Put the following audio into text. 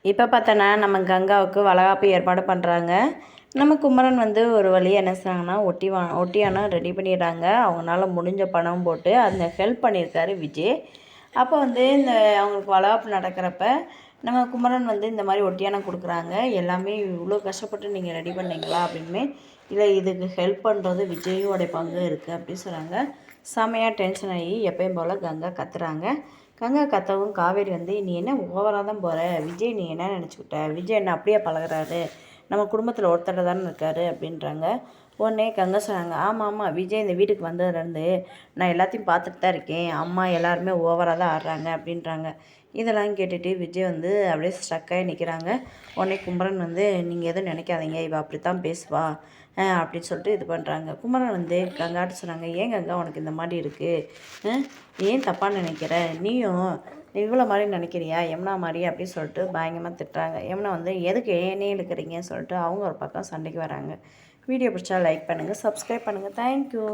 இப்போ பார்த்தோன்னா நம்ம கங்காவுக்கு வளகாப்பு ஏற்பாடு பண்ணுறாங்க. நம்ம குமரன் வந்து ஒரு வழியாக என்ன செய்றாங்கன்னா ஒட்டியானம் ரெடி பண்ணிடுறாங்க. அவங்களால முடிஞ்ச பணம் போட்டு அந்த ஹெல்ப் பண்ணியிருக்காரு விஜய். அப்போ வந்து இந்த அவங்களுக்கு வளகாப்பு நடக்கிறப்ப நம்ம குமரன் வந்து இந்த மாதிரி ஒட்டியானம் கொடுக்குறாங்க. எல்லாமே இவ்வளோ கஷ்டப்பட்டு நீங்கள் ரெடி பண்ணீங்களா அப்படின்னு. இல்லை, இதுக்கு ஹெல்ப் பண்ணுறது விஜயோடைய பங்கு இருக்குது அப்படின்னு சொல்கிறாங்க. செமையாக டென்ஷன் ஆகி எப்பயும் போல் கங்கா கத்துறாங்க. கங்கா கத்தவும் காவேரி வந்து நீ என்ன ஓவராக தான் போகிற, விஜய் நீ என்ன நினச்சிக்கிட்ட, விஜய் என்ன அப்படியே பழகுறாரு, நம்ம குடும்பத்தில் ஒருத்தர் தானே இருக்காரு அப்படின்றாங்க. உடனே கங்கா சொன்னாங்க, ஆமாம் ஆமாம், விஜய் இந்த வீட்டுக்கு வந்ததுலேருந்து நான் எல்லாத்தையும் பார்த்துட்டு தான் இருக்கேன், அம்மா எல்லாருமே ஓவராக தான் ஆடுறாங்க அப்படின்றாங்க. இதெல்லாம் கேட்டுட்டு விஜய் வந்து அப்படியே ஸ்ட்ரக்காகி நிற்கிறாங்க. உடனே குமரன் வந்து நீங்கள் எதுவும் நினைக்காதீங்க, இவள் அப்படி தான் பேசுவா அப்படின்னு சொல்லிட்டு இது பண்ணுறாங்க. குமரன் வந்து கங்காட்ட சொன்னாங்க, ஏன் கங்கா உனக்கு இந்த மாதிரி இருக்குது, ஏன் தப்பாக நினைக்கிற, நீயும் இவ்வளோ மாதிரி நினைக்கிறியா யமுனா மாதிரி அப்படின்னு சொல்லிட்டு பயங்கரமாக திட்டுறாங்க. யமுனா வந்து எதுக்கு ஏனே இழுக்கிறீங்கன்னு சொல்லிட்டு அவங்க ஒரு பக்கம் சண்டைக்கு வராங்க. வீடியோ பிடிச்சா லைக் பண்ணுங்கள், சப்ஸ்கிரைப் பண்ணுங்கள். தேங்க்யூ.